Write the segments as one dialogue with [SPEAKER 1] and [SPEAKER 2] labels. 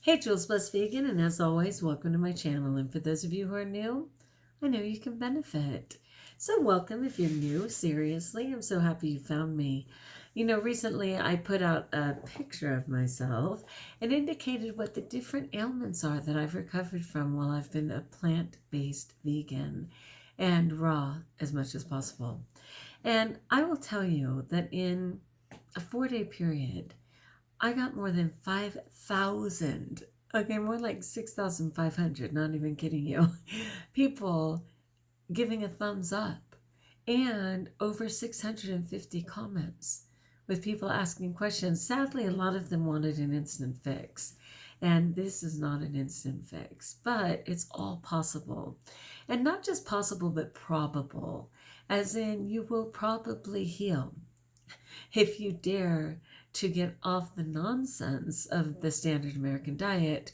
[SPEAKER 1] Hey, JulesBlessedVegan, and as always, welcome to my channel. And for those of you who are new, I know you can benefit. So welcome if you're new. Seriously, I'm so happy you found me. You know, recently I put out a picture of myself and indicated what the different ailments are that I've recovered from while I've been a plant-based vegan and raw as much as possible. And I will tell you that in a 4-day period, I got more than 5,000, okay, more like 6,500, not even kidding you, people giving a thumbs up and over 650 comments with people asking questions. Sadly, a lot of them wanted an instant fix. And this is not an instant fix, but it's all possible. And not just possible, but probable, as in you will probably heal if you dare to get off the nonsense of the standard American diet,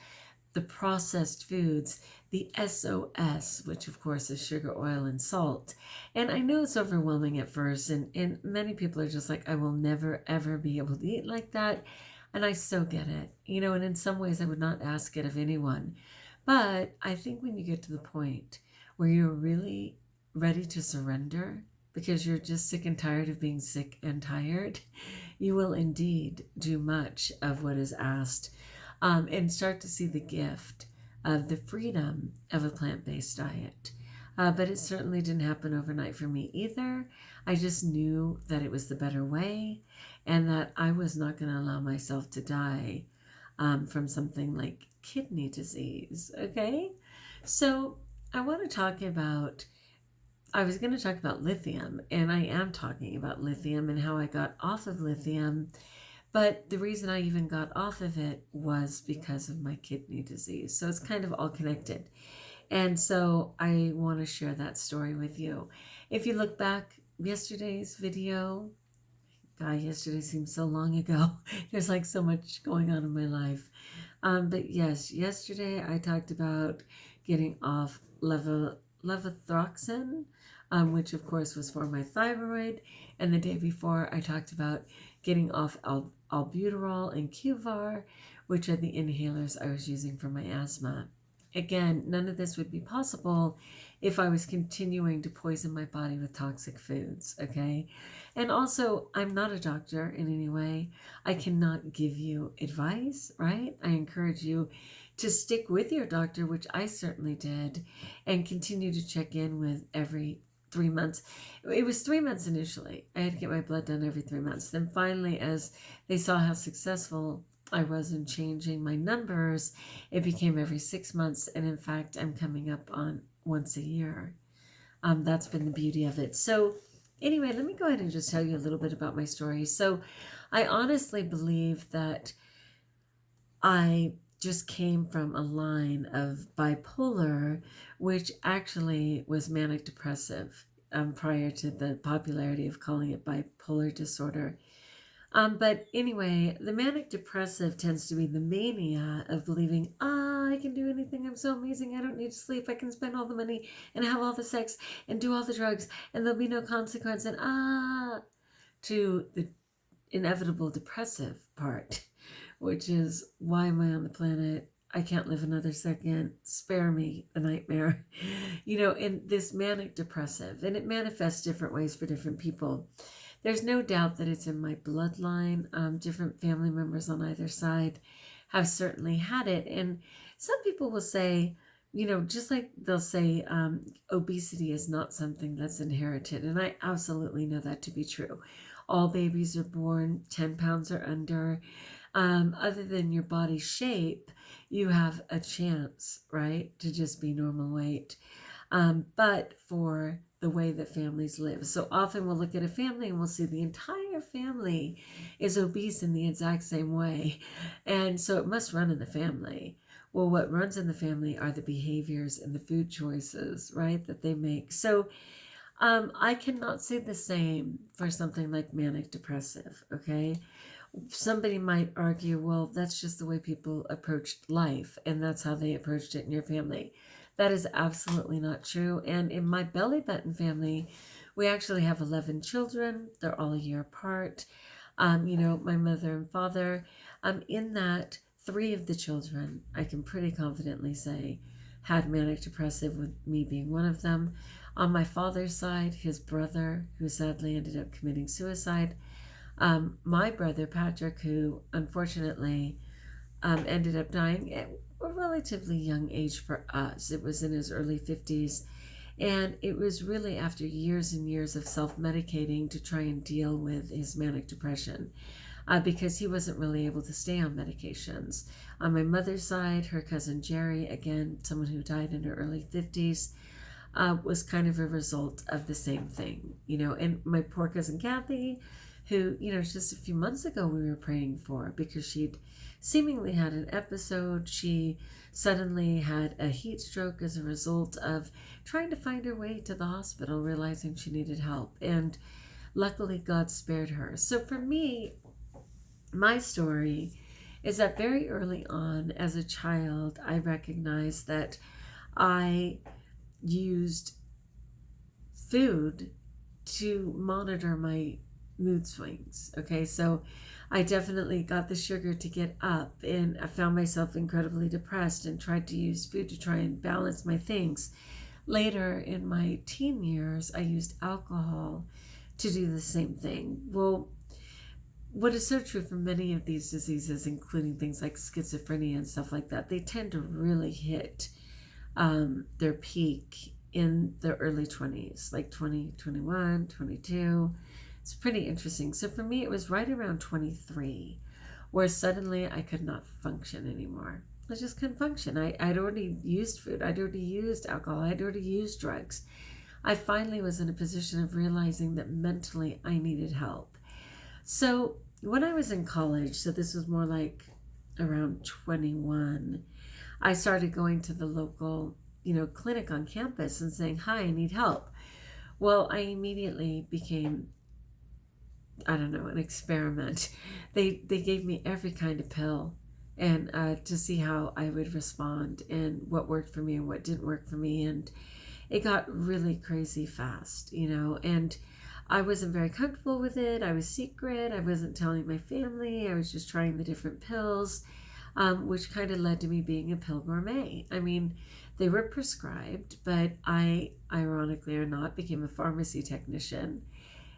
[SPEAKER 1] the processed foods, the SOS, which of course is sugar, oil, and salt. And I know it's overwhelming at first, and many people are just like, I will never, ever be able to eat like that. And I so get it, you know, and in some ways I would not ask it of anyone. But I think when you get to the point where you're really ready to surrender, because you're just sick and tired of being sick and tired, you will indeed do much of what is asked and start to see the gift of the freedom of a plant-based diet. But it certainly didn't happen overnight for me either. I just knew that it was the better way and that I was not going to allow myself to die from something like kidney disease, okay? So I want to talk about I was going to talk about lithium, and I am talking about lithium and how I got off of lithium, but the reason I even got off of it was because of my kidney disease. So it's kind of all connected. And so I want to share that story with you. If you look back yesterday's video, God, yesterday seems so long ago. There's like so much going on in my life. But yes, yesterday I talked about getting off levothyroxine, which of course was for my thyroid. And the day before I talked about getting off albuterol and QVAR, which are the inhalers I was using for my asthma. Again, none of this would be possible if I was continuing to poison my body with toxic foods, okay? And also, I'm not a doctor in any way. I cannot give you advice, right? I encourage you to stick with your doctor, which I certainly did, and continue to check in with every 3 months. It was 3 months initially. I had to get my blood done every 3 months. Then finally, as they saw how successful I wasn't changing my numbers, it became every 6 months. And in fact, I'm coming up on once a year. That's been the beauty of it. So anyway, let me go ahead and just tell you a little bit about my story. So I honestly believe that I just came from a line of bipolar, which actually was manic depressive prior to the popularity of calling it bipolar disorder. But anyway, the manic depressive tends to be the mania of believing, I can do anything. I'm so amazing. I don't need to sleep. I can spend all the money and have all the sex and do all the drugs and there'll be no consequence. And to the inevitable depressive part, which is, why am I on the planet? I can't live another second. Spare me the nightmare. You know, in this manic depressive, and it manifests different ways for different people. There's no doubt that it's in my bloodline. Different family members on either side have certainly had it. And some people will say, you know, just like they'll say, obesity is not something that's inherited. And I absolutely know that to be true. All babies are born 10 pounds or under. Other than your body shape, you have a chance, right, to just be normal weight. But for the way that families live. So often we'll look at a family and we'll see the entire family is obese in the exact same way. And so it must run in the family. Well, what runs in the family are the behaviors and the food choices, right, that they make. So I cannot say the same for something like manic depressive, okay? Somebody might argue, well, that's just the way people approached life, and that's how they approached it in your family. That is absolutely not true. And in my belly button family, we actually have 11 children. They're all a year apart. You know, my mother and father, in that 3 of the children, I can pretty confidently say, had manic depressive, with me being one of them. On my father's side, his brother, who sadly ended up committing suicide, my brother Patrick, who unfortunately ended up dying at a relatively young age for us. It was in his early 50s. And it was really after years and years of self-medicating to try and deal with his manic depression, because he wasn't really able to stay on medications. On my mother's side, her cousin Jerry, again, someone who died in her early 50s, was kind of a result of the same thing, and my poor cousin Kathy, who, just a few months ago we were praying for because she'd seemingly had an episode. She suddenly had a heat stroke as a result of trying to find her way to the hospital, realizing she needed help. And luckily, God spared her. So for me, my story is that very early on as a child, I recognized that I used food to monitor my mood swings. Okay, so I definitely got the sugar to get up, and I found myself incredibly depressed and tried to use food to try and balance my things. Later in my teen years, I used alcohol to do the same thing. Well, what is so true for many of these diseases, including things like schizophrenia and stuff like that, they tend to really hit their peak in the early 20s, like 20, 21, 22. It's pretty interesting. So for me, it was right around 23 where suddenly I could not function anymore. I just couldn't function. I'd already used food. I'd already used alcohol. I'd already used drugs. I finally was in a position of realizing that mentally I needed help. So when I was in college, so this was more like around 21, I started going to the local, clinic on campus and saying, "Hi, I need help." Well, I immediately became, an experiment. They gave me every kind of pill, and to see how I would respond and what worked for me and what didn't work for me. And it got really crazy fast, and I wasn't very comfortable with it. I was secret. I wasn't telling my family. I was just trying the different pills, which kind of led to me being a pill gourmet. I mean, they were prescribed, but I, ironically or not, became a pharmacy technician.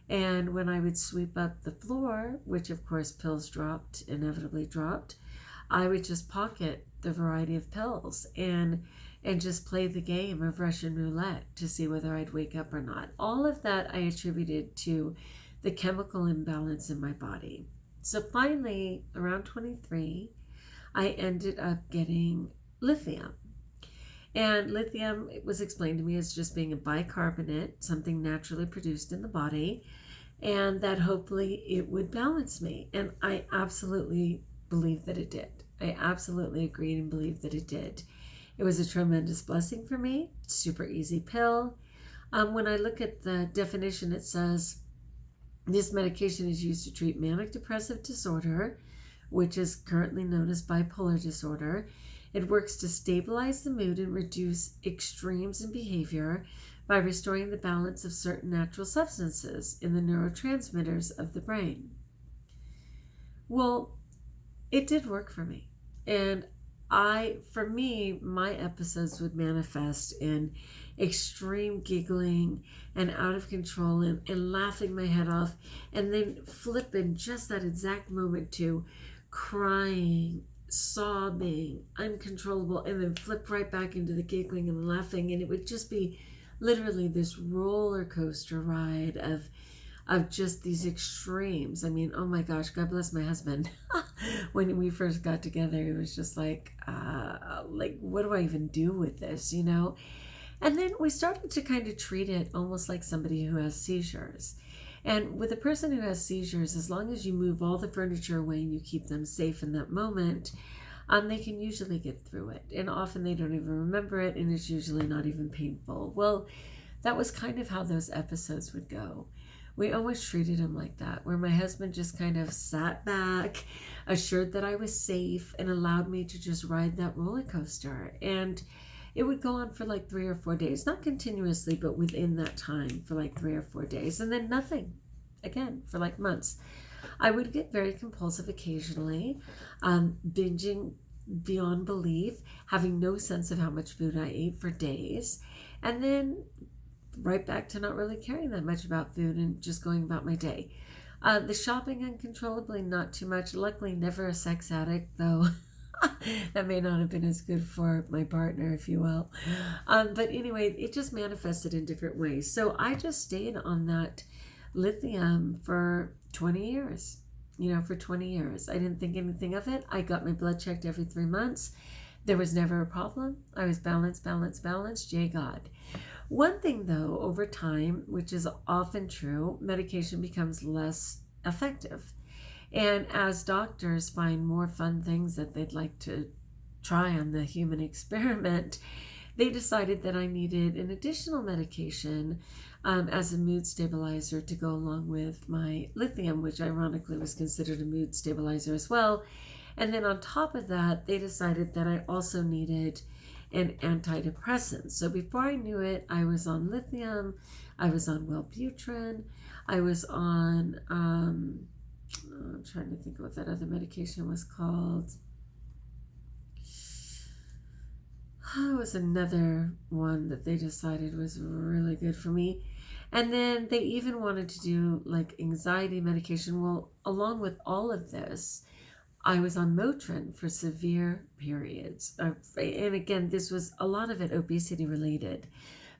[SPEAKER 1] And when I would sweep up the floor, which of course pills inevitably dropped, I would just pocket the variety of pills and just play the game of Russian roulette to see whether I'd wake up or not. All of that I attributed to the chemical imbalance in my body. So finally, around 23, I ended up getting lithium. And lithium, it was explained to me as just being a bicarbonate, something naturally produced in the body, and that hopefully it would balance me. And I absolutely believed that it did. I absolutely agreed and believed that it did. It was a tremendous blessing for me. Super easy pill. When I look at the definition, it says this medication is used to treat manic depressive disorder, which is currently known as bipolar disorder. It works to stabilize the mood and reduce extremes in behavior by restoring the balance of certain natural substances in the neurotransmitters of the brain. Well, it did work for me. And for me, my episodes would manifest in extreme giggling and out of control and laughing my head off, and then flip in just that exact moment to crying, sobbing, uncontrollable, and then flip right back into the giggling and laughing. And it would just be literally this roller coaster ride of just these extremes. I mean, oh my gosh, God bless my husband. When we first got together, it was just like, what do I even do with this, And then we started to kind of treat it almost like somebody who has seizures. And with a person who has seizures, as long as you move all the furniture away and you keep them safe in that moment, they can usually get through it. And often they don't even remember it, and it's usually not even painful. Well, that was kind of how those episodes would go. We always treated them like that, where my husband just kind of sat back, assured that I was safe, and allowed me to just ride that roller coaster. And it would go on for like 3 or 4 days, not continuously, but within that time for like 3 or 4 days, and then nothing again for like months. I would get very compulsive occasionally, binging beyond belief, having no sense of how much food I ate for days, and then right back to not really caring that much about food and just going about my day. The shopping uncontrollably, not too much. Luckily, never a sex addict, though. That may not have been as good for my partner, if you will. But anyway, it just manifested in different ways. So I just stayed on that lithium for 20 years. For 20 years. I didn't think anything of it. I got my blood checked every 3 months. There was never a problem. I was balanced. Yay, God. One thing, though, over time, which is often true, medication becomes less effective. And as doctors find more fun things that they'd like to try on the human experiment, they decided that I needed an additional medication as a mood stabilizer to go along with my lithium, which ironically was considered a mood stabilizer as well. And then on top of that, they decided that I also needed an antidepressant. So before I knew it, I was on lithium, I was on Wellbutrin, I was on, I'm trying to think what that other medication was called. It was another one that they decided was really good for me. And then they even wanted to do like anxiety medication. Well, along with all of this, I was on Motrin for severe periods. And again, this was a lot of it obesity related,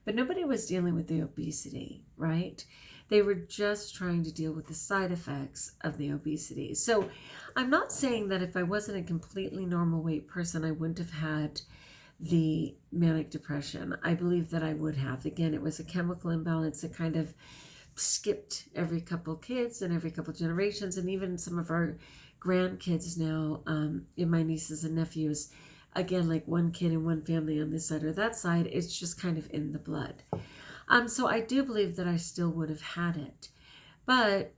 [SPEAKER 1] but nobody was dealing with the obesity, right? They were just trying to deal with the side effects of the obesity. So I'm not saying that if I wasn't a completely normal weight person, I wouldn't have had the manic depression. I believe that I would have. Again, it was a chemical imbalance that kind of skipped every couple kids and every couple generations, and even some of our grandkids now, in my nieces and nephews, again, like one kid in one family on this side or that side, it's just kind of in the blood. So I do believe that I still would have had it, but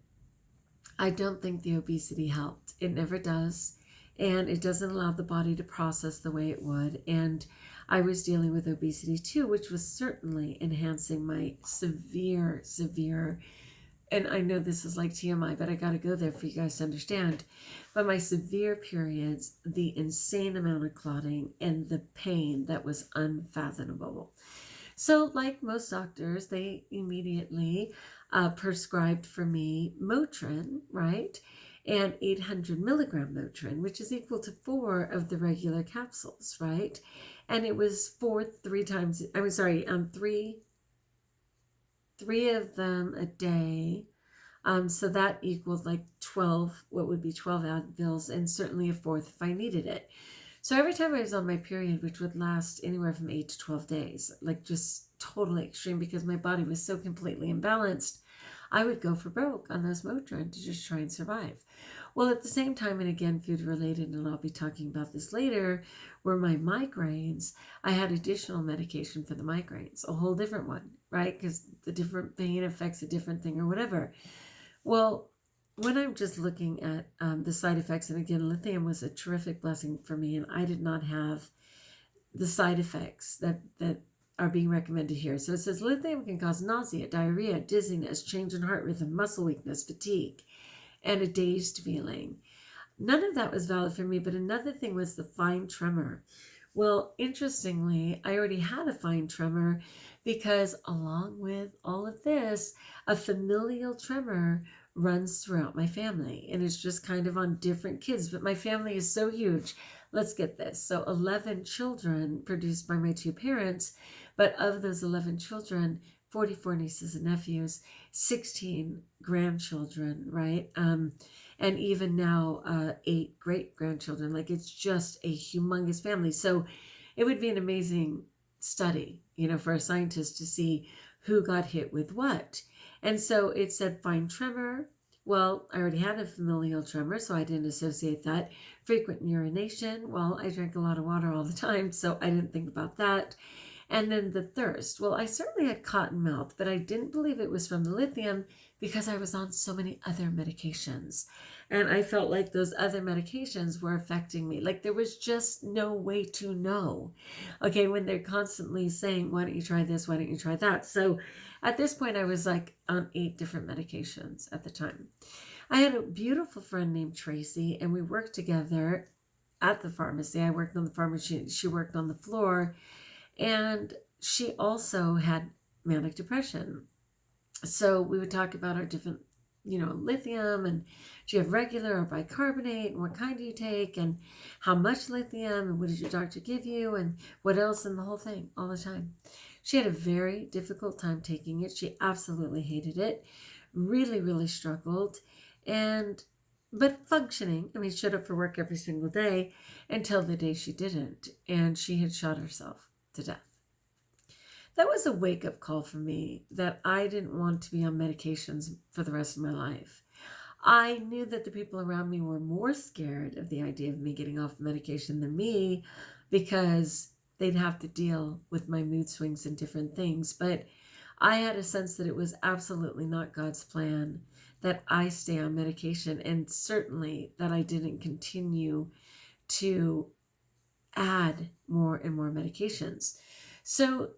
[SPEAKER 1] I don't think the obesity helped. It never does, and it doesn't allow the body to process the way it would. And I was dealing with obesity too, which was certainly enhancing my severe, and I know this is like TMI, but I got to go there for you guys to understand. But my severe periods, the insane amount of clotting, and the pain that was unfathomable. So like most doctors, they immediately prescribed for me Motrin, right? And 800 milligram Motrin, which is equal to 4 of the regular capsules, right? And it was three of them a day. So that equaled like 12, what would be 12 Advils, and certainly a fourth if I needed it. So every time I was on my period, which would last anywhere from 8 to 12 days, like just totally extreme because my body was so completely imbalanced, I would go for broke on those Motrin to just try and survive. Well, at the same time, and again, food related, and I'll be talking about this later, were my migraines. I had additional medication for the migraines, a whole different one, right? Because the different pain affects a different thing or whatever. Well, when I'm just looking at the side effects, and again, lithium was a terrific blessing for me, and I did not have the side effects that are being recommended here. So it says lithium can cause nausea, diarrhea, dizziness, change in heart rhythm, muscle weakness, fatigue, and a dazed feeling. None of that was valid for me, but another thing was the fine tremor. Well, interestingly, I already had a fine tremor because along with all of this, a familial tremor runs throughout my family, and it's just kind of on different kids, but my family is so huge. Let's get this. So 11 children produced by my two parents, but of those 11 children, 44 nieces and nephews, 16 grandchildren, right? And even now, 8 great-grandchildren. Like, it's just a humongous family. So it would be an amazing study, for a scientist to see who got hit with what. And so it said fine tremor. Well, I already had a familial tremor, so I didn't associate that. Frequent urination. Well, I drank a lot of water all the time, so I didn't think about that. And then the thirst. Well, I certainly had cotton mouth, but I didn't believe it was from the lithium because I was on so many other medications. And I felt like those other medications were affecting me. Like, there was just no way to know. Okay, when they're constantly saying, why don't you try this? Why don't you try that? So at this point, I was like on 8 different medications at the time. I had a beautiful friend named Tracy, and we worked together at the pharmacy. I worked on the pharmacy, she worked on the floor, and she also had manic depression. So we would talk about our different, lithium, and do you have regular or bicarbonate, and what kind do you take, and how much lithium, and what did your doctor give you, and what else, and the whole thing all the time. She had a very difficult time taking it. She absolutely hated it, really, really struggled, but functioning. I mean, showed up for work every single day until the day she didn't, and she had shot herself to death. That was a wake-up call for me that I didn't want to be on medications for the rest of my life. I knew that the people around me were more scared of the idea of me getting off medication than me, because they'd have to deal with my mood swings and different things. But I had a sense that it was absolutely not God's plan that I stay on medication, and certainly that I didn't continue to add more and more medications. So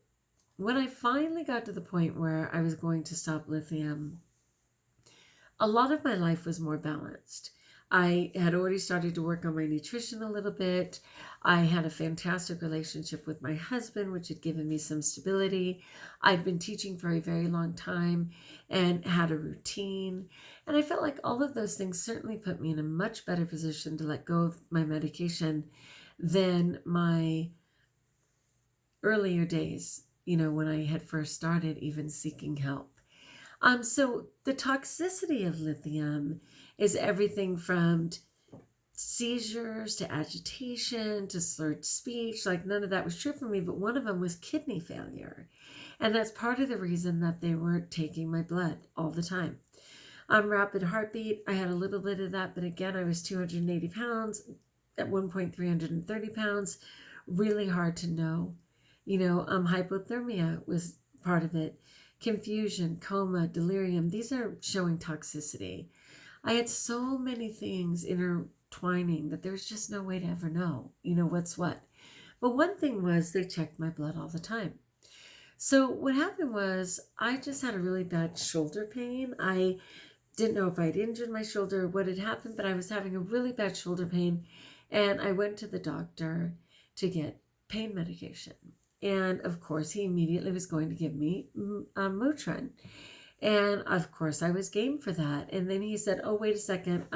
[SPEAKER 1] when I finally got to the point where I was going to stop lithium, a lot of my life was more balanced. I had already started to work on my nutrition a little bit. I had a fantastic relationship with my husband, which had given me some stability. I'd been teaching for a very long time and had a routine. And I felt like all of those things certainly put me in a much better position to let go of my medication than my earlier days, when I had first started even seeking help. So the toxicity of lithium is everything from seizures to agitation to slurred speech. Like, none of that was true for me, but one of them was kidney failure. And that's part of the reason that they were taking my blood all the time. Rapid heartbeat, I had a little bit of that, but again, I was 280 pounds, at one point 330 pounds, really hard to know. Hypothermia was part of it. Confusion, coma, delirium, these are showing toxicity. I had so many things intertwining that there's just no way to ever know, what's what. But one thing was they checked my blood all the time. So what happened was I just had a really bad shoulder pain. I didn't know if I'd injured my shoulder or what had happened, but I was having a really bad shoulder pain, and I went to the doctor to get pain medication. And of course, he immediately was going to give me Motrin. And of course, I was game for that. And then he said, oh, wait a second.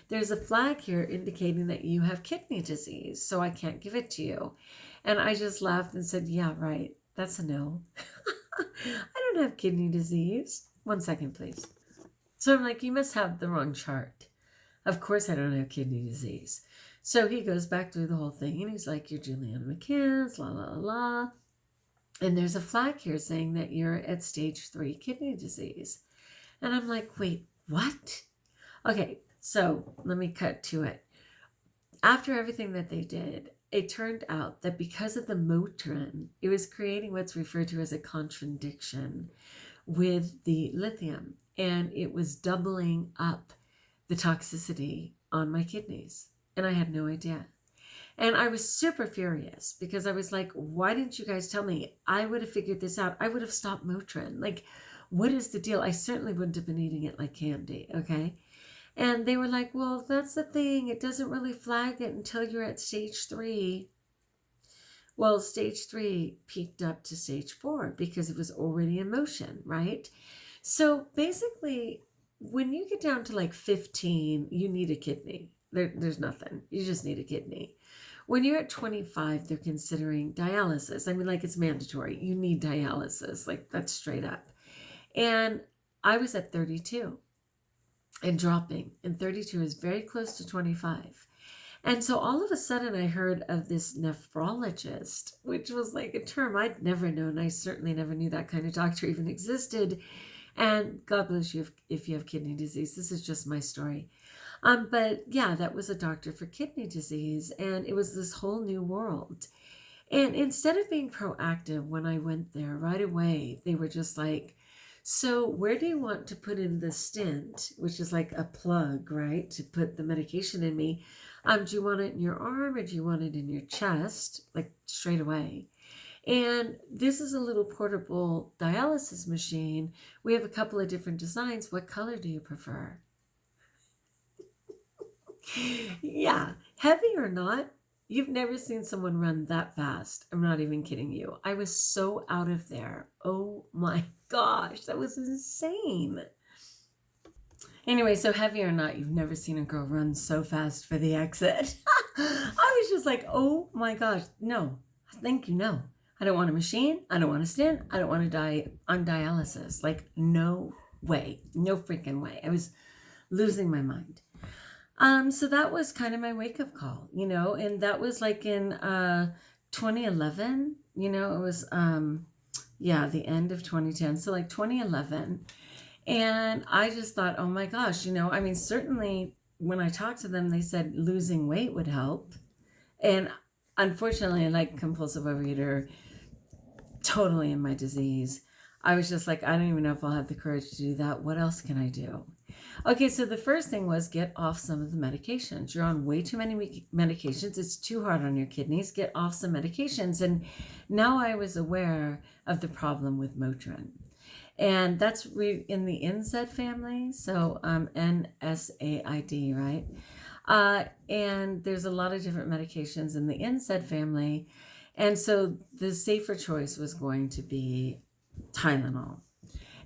[SPEAKER 1] There's a flag here indicating that you have kidney disease, so I can't give it to you. And I just laughed and said, yeah, right. That's a no. I don't have kidney disease. 1 second, please. So I'm like, you must have the wrong chart. Of course I don't have kidney disease. So he goes back through the whole thing, and he's like, you're Juliana McCann's, la, la, la. And there's a flag here saying that you're at stage 3 kidney disease. And I'm like, wait, what? Okay, so let me cut to it. After everything that they did, it turned out that because of the Motrin, it was creating what's referred to as a contradiction with the lithium. And it was doubling up the toxicity on my kidneys. And I had no idea. And I was super furious because I was like, why didn't you guys tell me? I would have figured this out. I would have stopped Motrin. Like, what is the deal? I certainly wouldn't have been eating it like candy, okay? And they were like, well, that's the thing. It doesn't really flag it until you're at stage 3. Well, stage 3 peaked up to stage 4 because it was already in motion, right? So basically, when you get down to like 15, you need a kidney. There's nothing. You just need a kidney. When you're at 25, they're considering dialysis. I mean, like, it's mandatory. You need dialysis. Like, that's straight up. And I was at 32 and dropping. And 32 is very close to 25. And so all of a sudden I heard of this nephrologist, which was like a term I'd never known. I certainly never knew that kind of doctor even existed. And God bless you if you have kidney disease. This is just my story. But yeah, that was a doctor for kidney disease, and it was this whole new world. And instead of being proactive when I went there right away, they were just like, so where do you want to put in the stent, which is like a plug, right, to put the medication in me? Do you want it in your arm, or do you want it in your chest, like straight away? And this is a little portable dialysis machine. We have a couple of different designs. What color do you prefer? Yeah, heavy or not, you've never seen someone run that fast. I'm not even kidding you. I was so out of there. Oh my gosh, that was insane. Anyway, so heavy or not, you've never seen a girl run so fast for the exit. I was just like, oh my gosh, no, thank you, no. I don't want a machine. I don't want to stand. I don't want to die on dialysis. Like, no way. No freaking way. I was losing my mind. So that was kind of my wake-up call, and that was like in 2011, it was, the end of 2010. So like 2011. And I just thought, oh my gosh, certainly when I talked to them, they said losing weight would help. And unfortunately, like compulsive overeater, totally in my disease, I was just like, I don't even know if I'll have the courage to do that. What else can I do? Okay, so the first thing was get off some of the medications. You're on way too many medications. It's too hard on your kidneys. Get off some medications. And now I was aware of the problem with Motrin. And that's in the NSAID family, so NSAID, right? And there's a lot of different medications in the NSAID family. And so the safer choice was going to be Tylenol.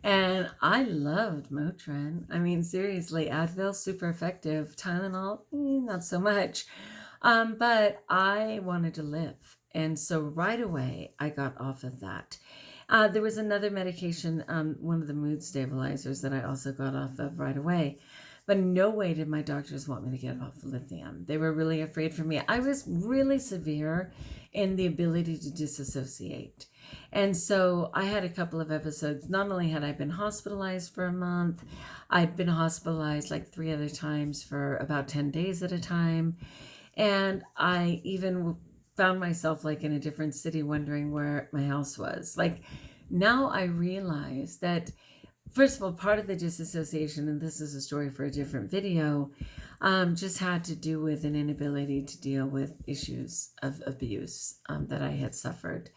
[SPEAKER 1] And I loved Motrin. I mean, seriously, Advil, super effective. Tylenol, not so much. But I wanted to live. And so right away, I got off of that. There was another medication, one of the mood stabilizers that I also got off of right away. But no way did my doctors want me to get off lithium. They were really afraid for me. I was really severe in the ability to disassociate. And so I had a couple of episodes. Not only had I been hospitalized for a month, I'd been hospitalized like 3 other times for about 10 days at a time. And I even found myself like in a different city wondering where my house was. Like now I realize that, first of all, part of the disassociation, and this is a story for a different video, just had to do with an inability to deal with issues of abuse that I had suffered.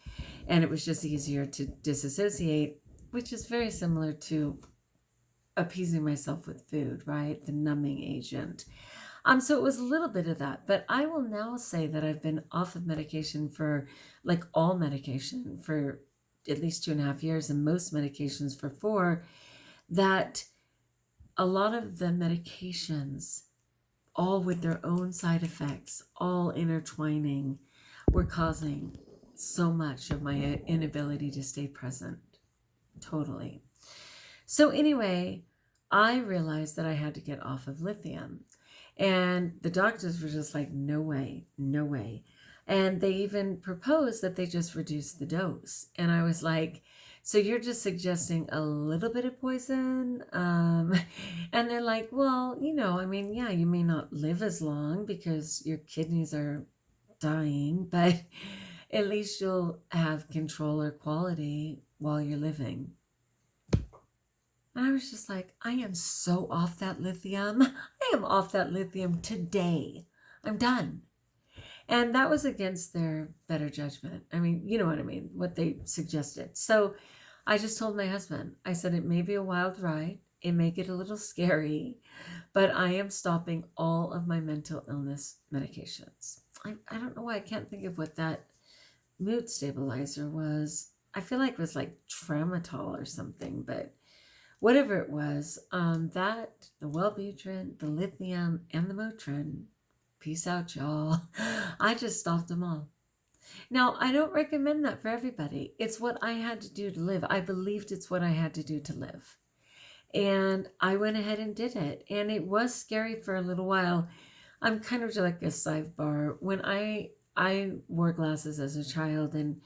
[SPEAKER 1] And it was just easier to disassociate, which is very similar to appeasing myself with food, right? The numbing agent. So it was a little bit of that, but I will now say that I've been off of medication for like all medication for at least 2.5 years and most medications for 4, that a lot of the medications, all with their own side effects, all intertwining, were causing so much of my inability to stay present. Totally. So anyway, I realized that I had to get off of lithium. And the doctors were just like, no way, no way. And they even proposed that they just reduce the dose. And I was like, so you're just suggesting a little bit of poison? And they're like, well, yeah, you may not live as long because your kidneys are dying, but at least you'll have control or quality while you're living. And I was just like, I am so off that lithium. I am off that lithium today. I'm done. And that was against their better judgment. I mean, you know what I mean, what they suggested. So I just told my husband, I said, it may be a wild ride. It may get a little scary, but I am stopping all of my mental illness medications. I don't know why I can't think of what that mood stabilizer was. I feel like it was like tramadol or something, but whatever it was, that, the Wellbutrin, the lithium, and the Motrin, peace out, y'all. I just stopped them all. Now, I don't recommend that for everybody. It's what I had to do to live. I believed it's what I had to do to live. And I went ahead and did it. And it was scary for a little while. I'm kind of like a sidebar. When I wore glasses as a child, and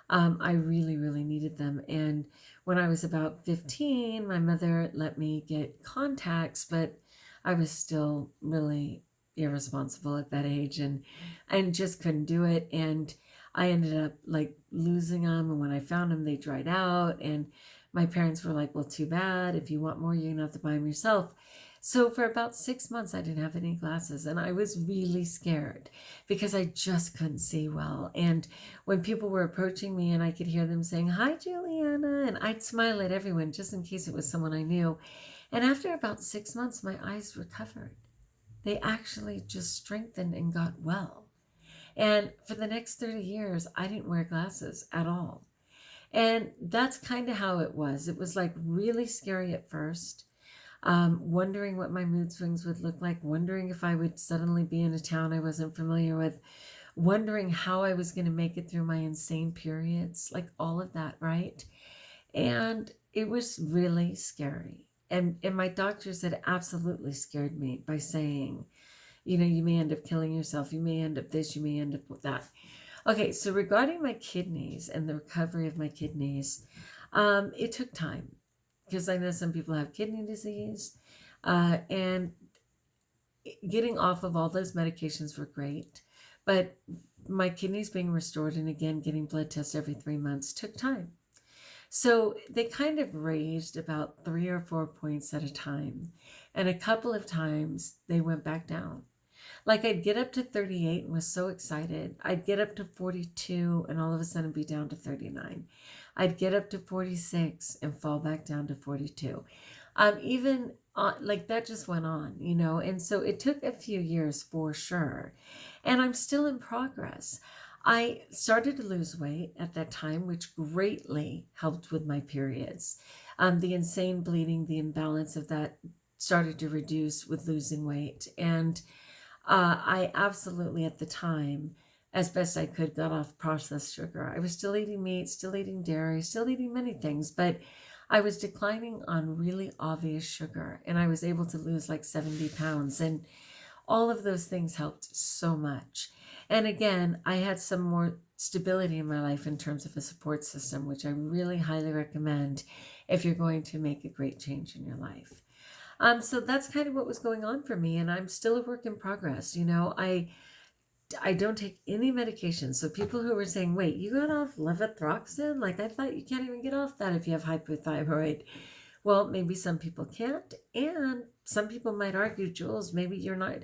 [SPEAKER 1] I really, really needed them. And when I was about 15, my mother let me get contacts, but I was still really irresponsible at that age and just couldn't do it. And I ended up like losing them. And when I found them, they dried out. And my parents were like, well, too bad. If you want more, you're going to have to buy them yourself. So for about 6 months, I didn't have any glasses, and I was really scared because I just couldn't see well. And when people were approaching me and I could hear them saying, hi, Juliana, and I'd smile at everyone just in case it was someone I knew. And after about 6 months, my eyes recovered. they actually just strengthened and got well. And for the next 30 years, I didn't wear glasses at all. And that's kind of how it was. It was like really scary at first, wondering what my mood swings would look like, wondering if I would suddenly be in a town I wasn't familiar with, wondering how I was going to make it through my insane periods, like all of that, right? And it was really scary. And my doctors had absolutely scared me by saying, you know, you may end up killing yourself, you may end up this, you may end up with that. Okay, so regarding my kidneys and the recovery of my kidneys, it took time because I know some people have kidney disease, and getting off of all those medications were great, but my kidneys being restored and again getting blood tests every 3 months took time. So they kind of raised about 3 or 4 points at a time, and a couple of times they went back down. Like I'd get up to 38 and was so excited. I'd get up to 42 and all of a sudden be down to 39. I'd get up to 46 and fall back down to 42. Even like that just went on, you know, and so it took a few years for sure. And I'm still in progress. I started to lose weight at that time, which greatly helped with my periods. The insane bleeding, the imbalance of that started to reduce with losing weight. And I absolutely, at the time, as best I could, got off processed sugar. I was still eating meat, still eating dairy, still eating many things, but I was declining on really obvious sugar, and I was able to lose like 70 pounds. And all of those things helped so much. And again, I had some more stability in my life in terms of a support system, which I really highly recommend if you're going to make a great change in your life. So that's kind of what was going on for me, and I'm still a work in progress. You know, I don't take any medication. So people who were saying, wait, you got off levothyroxine? Like, I thought you can't even get off that if you have hypothyroid. Well, maybe some people can't. And some people might argue, Jules, maybe you're not,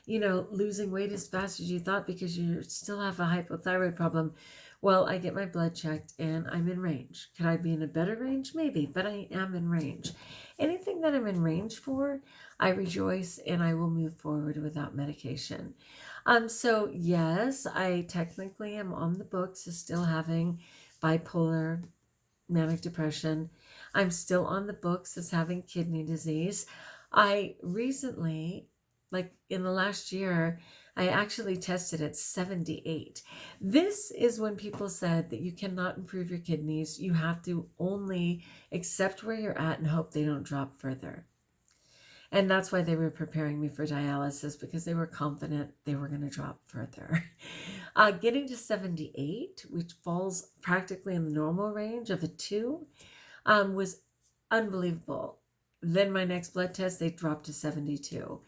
[SPEAKER 1] you know, losing weight as fast as you thought because you still have a hypothyroid problem. Well, I get my blood checked and I'm in range. Could I be in a better range? Maybe, but I am in range. Anything that I'm in range for, I rejoice and I will move forward without medication. So yes, I technically am on the books as still having bipolar, manic depression. I'm still on the books as having kidney disease. I recently, like in the last year, I actually tested at 78. This is when people said that you cannot improve your kidneys. You have to only accept where you're at and hope they don't drop further. And that's why they were preparing me for dialysis, because they were confident they were going to drop further. Getting to 78, which falls practically in the normal range of a 2, was unbelievable. Then my next blood test, they dropped to 72.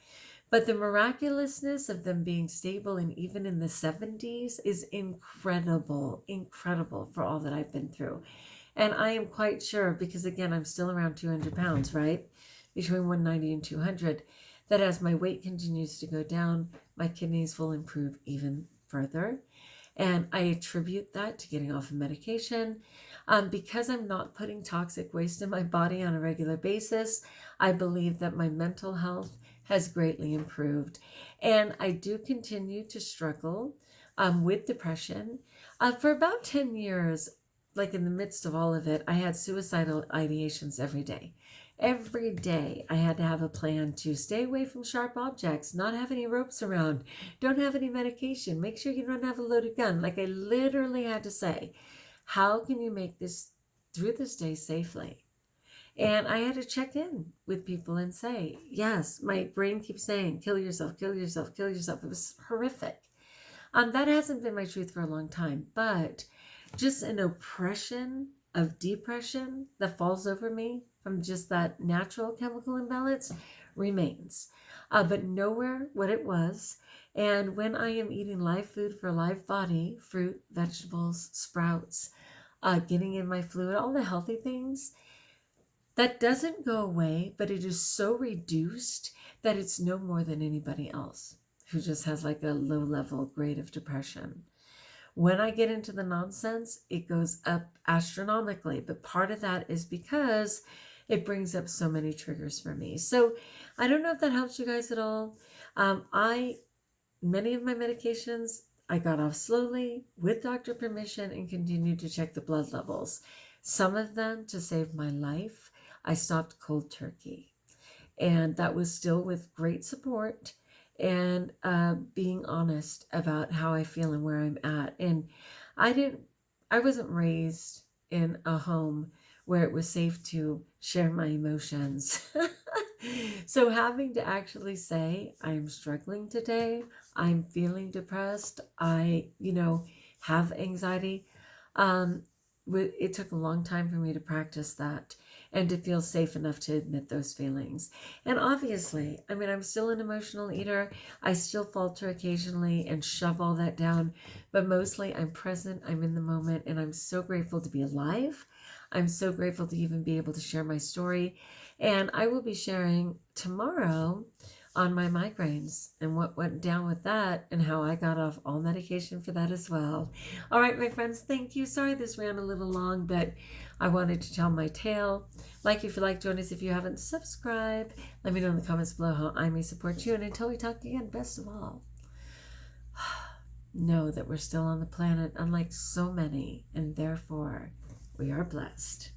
[SPEAKER 1] But the miraculousness of them being stable and even in the 70s is incredible, incredible for all that I've been through. And I am quite sure, because again, I'm still around 200 pounds, right? Between 190 and 200, that as my weight continues to go down, my kidneys will improve even further. And I attribute that to getting off of medication. Because I'm not putting toxic waste in my body on a regular basis, I believe that my mental health has greatly improved. And I do continue to struggle with depression. For about 10 years, like in the midst of all of it, I had suicidal ideations every day. Every day I had to have a plan to stay away from sharp objects, not have any ropes around, don't have any medication, make sure you don't have a loaded gun. Like I literally had to say, how can you make this through this day safely? And I had to check in with people and say, yes, my brain keeps saying, kill yourself, kill yourself, kill yourself. It was horrific. That hasn't been my truth for a long time, but just an oppression of depression that falls over me from just that natural chemical imbalance remains, but nowhere what it was. And when I am eating live food for a live body, fruit, vegetables, sprouts, getting in my fluid, all the healthy things, that doesn't go away, but it is so reduced that it's no more than anybody else who just has like a low level grade of depression. When I get into the nonsense, it goes up astronomically. But part of that is because it brings up so many triggers for me. So I don't know if that helps you guys at all. Many of my medications, I got off slowly with doctor permission and continued to check the blood levels. Some of them, to save my life, I stopped cold turkey. And that was still with great support and being honest about how I feel and where I'm at. And I wasn't raised in a home where it was safe to share my emotions. So having to actually say, I'm struggling today, I'm feeling depressed, I, have anxiety, it took a long time for me to practice that and to feel safe enough to admit those feelings. And obviously, I'm still an emotional eater. I still falter occasionally and shove all that down, but mostly I'm present, I'm in the moment, and I'm so grateful to be alive. I'm so grateful to even be able to share my story. And I will be sharing tomorrow on my migraines and what went down with that and how I got off all medication for that as well. All right, my friends, thank you. Sorry this ran a little long, but I wanted to tell my tale. Like if you like, join us if you haven't subscribed. Let me know in the comments below how I may support you. And until we talk again, best of all, know that we're still on the planet, unlike so many, and therefore we are blessed.